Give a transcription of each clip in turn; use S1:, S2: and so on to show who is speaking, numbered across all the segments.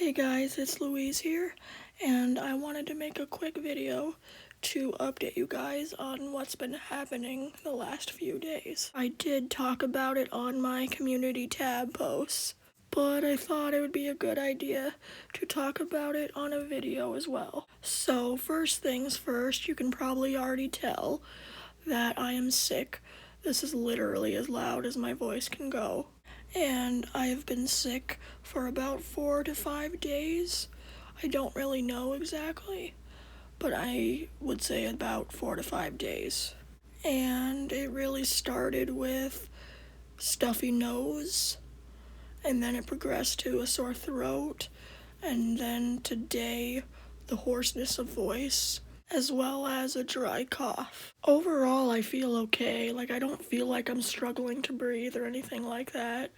S1: Hey guys, it's Louise here, and I wanted to make a quick video to update you guys on what's been happening the last few days. I did talk about it on my community tab posts, but I thought it would be a good idea to talk about it on a video as well. So first things first, you can probably already tell that I am sick. This is literally as loud as my voice can go. And I have been sick for about 4 to 5 days. I don't really know exactly, but I would say about 4 to 5 days. And it really started with stuffy nose, and then it progressed to a sore throat, and then today the hoarseness of voice, as well as a dry cough. Overall, I feel okay. I don't feel like I'm struggling to breathe or anything like that.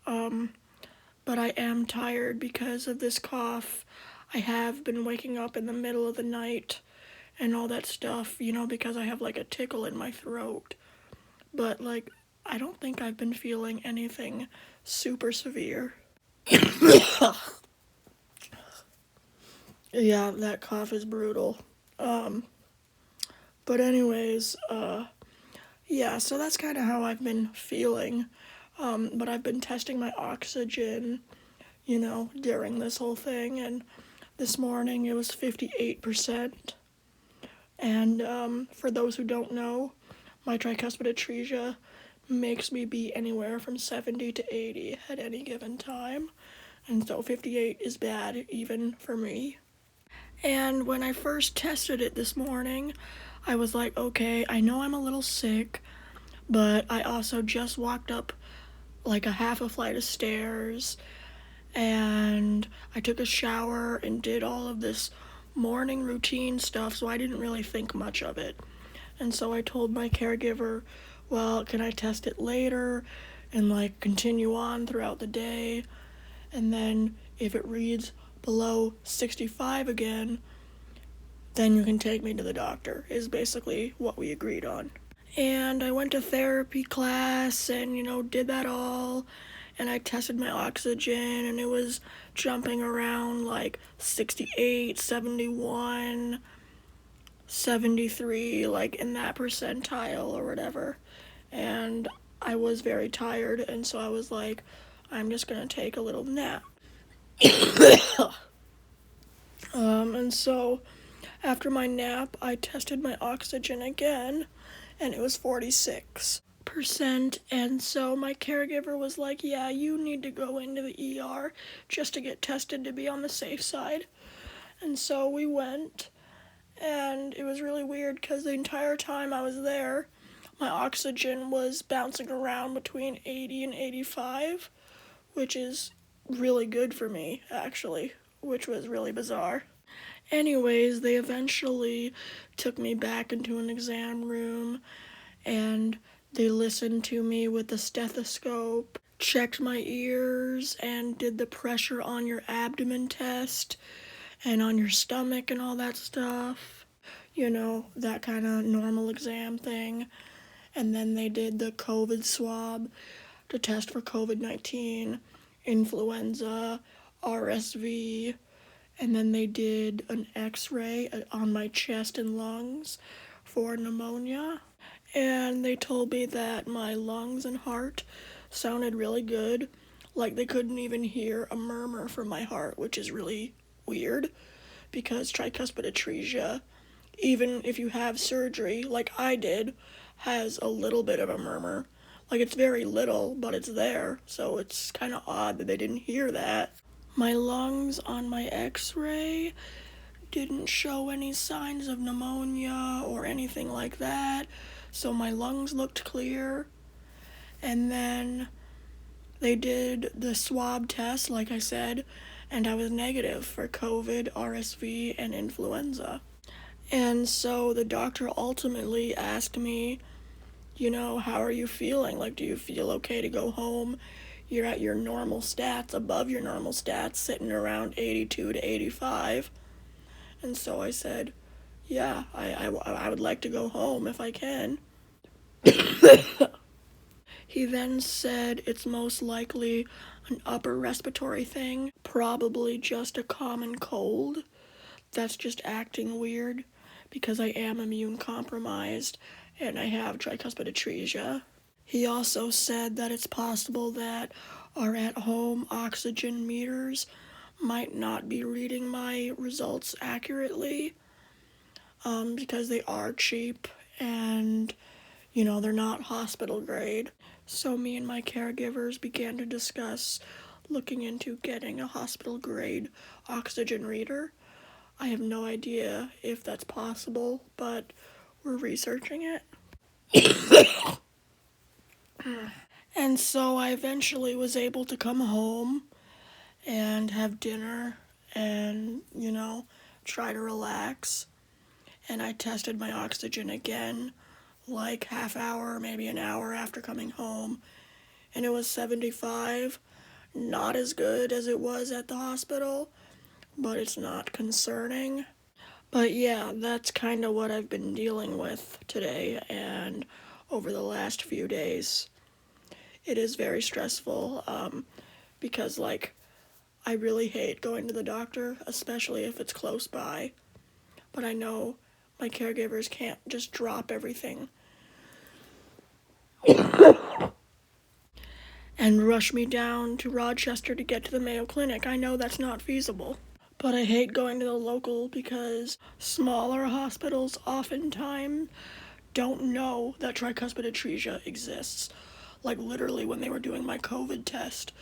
S1: But I am tired because of this cough. I have been waking up in the middle of the night and all that stuff, because I have a tickle in my throat. But I don't think I've been feeling anything super severe. Yeah, that cough is brutal. But anyways, yeah, so that's kind of how I've been feeling. But I've been testing my oxygen, during this whole thing, and this morning it was 58%. And for those who don't know, my tricuspid atresia makes me be anywhere from 70 to 80 at any given time. And so 58 is bad even for me. And when I first tested it this morning, I was like, okay, I know I'm a little sick, but I also just walked up a half a flight of stairs, and I took a shower and did all of this morning routine stuff, so I didn't really think much of it. And so I told my caregiver, well, can I test it later and continue on throughout the day? And then if it reads below 65 again, then you can take me to the doctor, is basically what we agreed on. And I went to therapy class and, did that all. And I tested my oxygen, and it was jumping around 68, 71, 73, in that percentile or whatever. And I was very tired, and so I was like, I'm just gonna take a little nap. And so after my nap, I tested my oxygen again, and it was 46%. And so my caregiver was like, yeah, you need to go into the ER just to get tested to be on the safe side. And so we went, and it was really weird because the entire time I was there, my oxygen was bouncing around between 80 and 85, which is really good for me, actually, which was really bizarre. Anyways, they eventually took me back into an exam room, and they listened to me with the stethoscope, checked my ears, and did the pressure on your abdomen test and on your stomach and all that stuff. That kind of normal exam thing. And then they did the COVID swab to test for COVID-19, influenza, RSV, and then they did an x-ray on my chest and lungs for pneumonia. And they told me that my lungs and heart sounded really good. They couldn't even hear a murmur from my heart, which is really weird because tricuspid atresia, even if you have surgery like I did, has a little bit of a murmur. It's very little, but it's there, so it's kind of odd that they didn't hear that. My lungs on my x-ray didn't show any signs of pneumonia or anything like that, so my lungs looked clear. And then they did the swab test, like I said, and I was negative for COVID, RSV, and influenza. And so the doctor ultimately asked me, how are you feeling? Do you feel okay to go home? You're at your normal stats, above your normal stats, sitting around 82 to 85. And so I said, yeah, I would like to go home if I can. He then said it's most likely an upper respiratory thing, probably just a common cold that's just acting weird because I am immune compromised and I have tricuspid atresia. He also said that it's possible that our at-home oxygen meters might not be reading my results accurately, because they are cheap and, they're not hospital grade. So me and my caregivers began to discuss looking into getting a hospital grade oxygen reader. I have no idea if that's possible, but we're researching it. And so I eventually was able to come home and have dinner and, try to relax. And I tested my oxygen again, like half hour, maybe an hour after coming home. And it was 75. Not as good as it was at the hospital, but it's not concerning. But yeah, that's kind of what I've been dealing with today and over the last few days. It is very stressful, because, I really hate going to the doctor, especially if it's close by. But I know my caregivers can't just drop everything and rush me down to Rochester to get to the Mayo Clinic. I know that's not feasible. But I hate going to the local because smaller hospitals oftentimes don't know that tricuspid atresia exists. Like, literally, when they were doing my COVID test,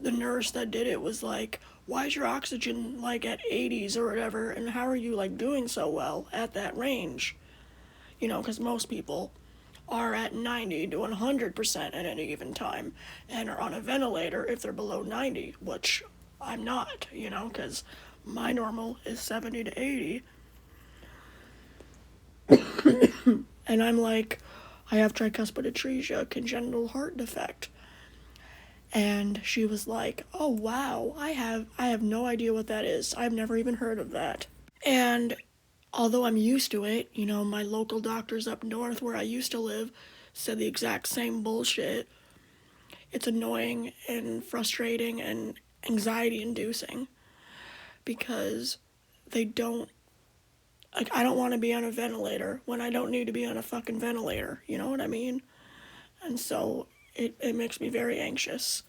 S1: the nurse that did it was like, why is your oxygen at 80s or whatever, and how are you doing so well at that range? Because most people are at 90 to 100% at any given time and are on a ventilator if they're below 90, which I'm not, because my normal is 70 to 80. And I'm like, I have tricuspid atresia, congenital heart defect. And she was like, oh wow, I have no idea what that is. I've never even heard of that. And although I'm used to it, my local doctors up north where I used to live said the exact same bullshit. It's annoying and frustrating and anxiety inducing because they don't, I don't want to be on a ventilator when I don't need to be on a fucking ventilator, you know what I mean? And so it makes me very anxious.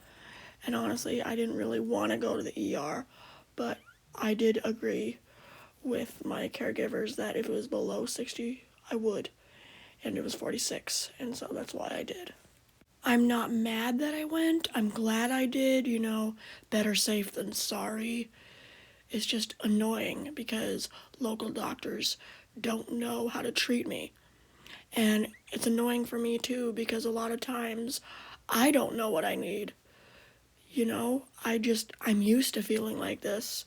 S1: And honestly, I didn't really want to go to the ER, but I did agree with my caregivers that if it was below 60, I would. And it was 46, and so that's why I did. I'm not mad that I went. I'm glad I did, better safe than sorry. It's just annoying because local doctors don't know how to treat me. And it's annoying for me too because a lot of times I don't know what I need. I'm used to feeling like this.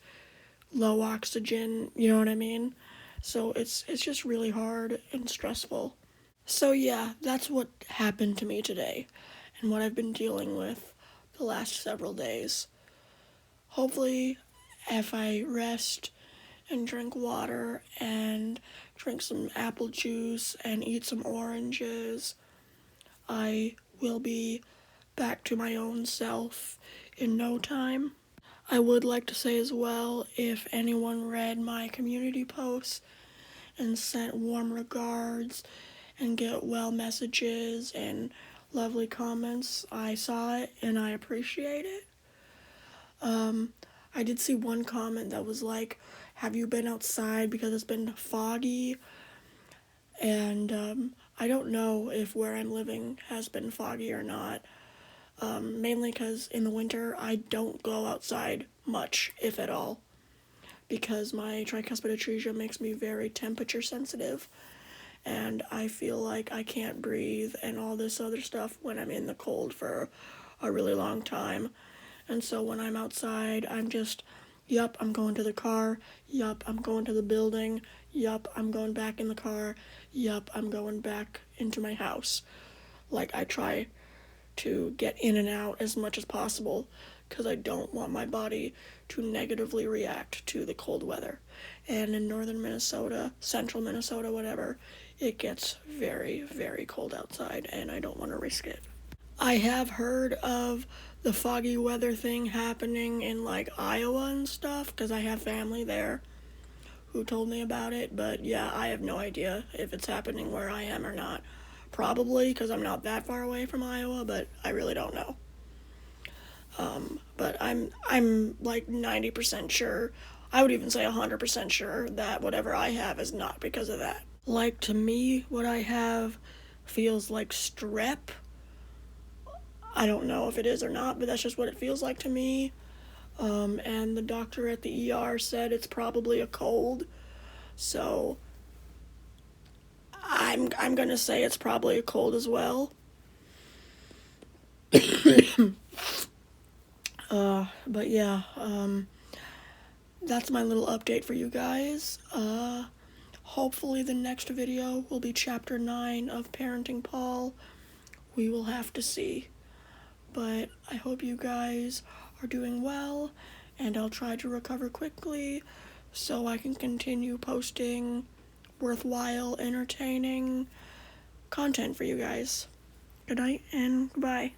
S1: Low oxygen, you know what I mean? So it's just really hard and stressful. So yeah, that's what happened to me today and what I've been dealing with the last several days. Hopefully, if I rest and drink water and drink some apple juice and eat some oranges, I will be back to my own self in no time. I would like to say as well, if anyone read my community posts and sent warm regards and get well messages and lovely comments, I saw it and I appreciate it. I did see one comment that was like, have you been outside because it's been foggy? And I don't know if where I'm living has been foggy or not. Mainly because in the winter I don't go outside much, if at all, because my tricuspid atresia makes me very temperature sensitive, and I feel like I can't breathe and all this other stuff when I'm in the cold for a really long time. And so when I'm outside, I'm just, yup, I'm going to the car, yup, I'm going to the building, yup, I'm going back in the car, yup, I'm going back into my house. I try to get in and out as much as possible because I don't want my body to negatively react to the cold weather. And in northern Minnesota, central Minnesota, whatever, it gets very, very cold outside and I don't want to risk it. I have heard of the foggy weather thing happening in like Iowa and stuff because I have family there who told me about it, but yeah, I have no idea if it's happening where I am or not. Probably because I'm not that far away from Iowa, but I really don't know. But I'm like 90% sure. I would even say 100% sure that whatever I have is not because of that. Like, to me, what I have feels like strep. I don't know if it is or not, but that's just what it feels like to me. And the doctor at the ER said it's probably a cold. So I'm gonna say it's probably a cold as well. But yeah, that's my little update for you guys. Hopefully the next video will be chapter 9 of Parenting Paul. We will have to see. But I hope you guys are doing well, and I'll try to recover quickly so I can continue posting worthwhile, entertaining content for you guys. Good night and goodbye.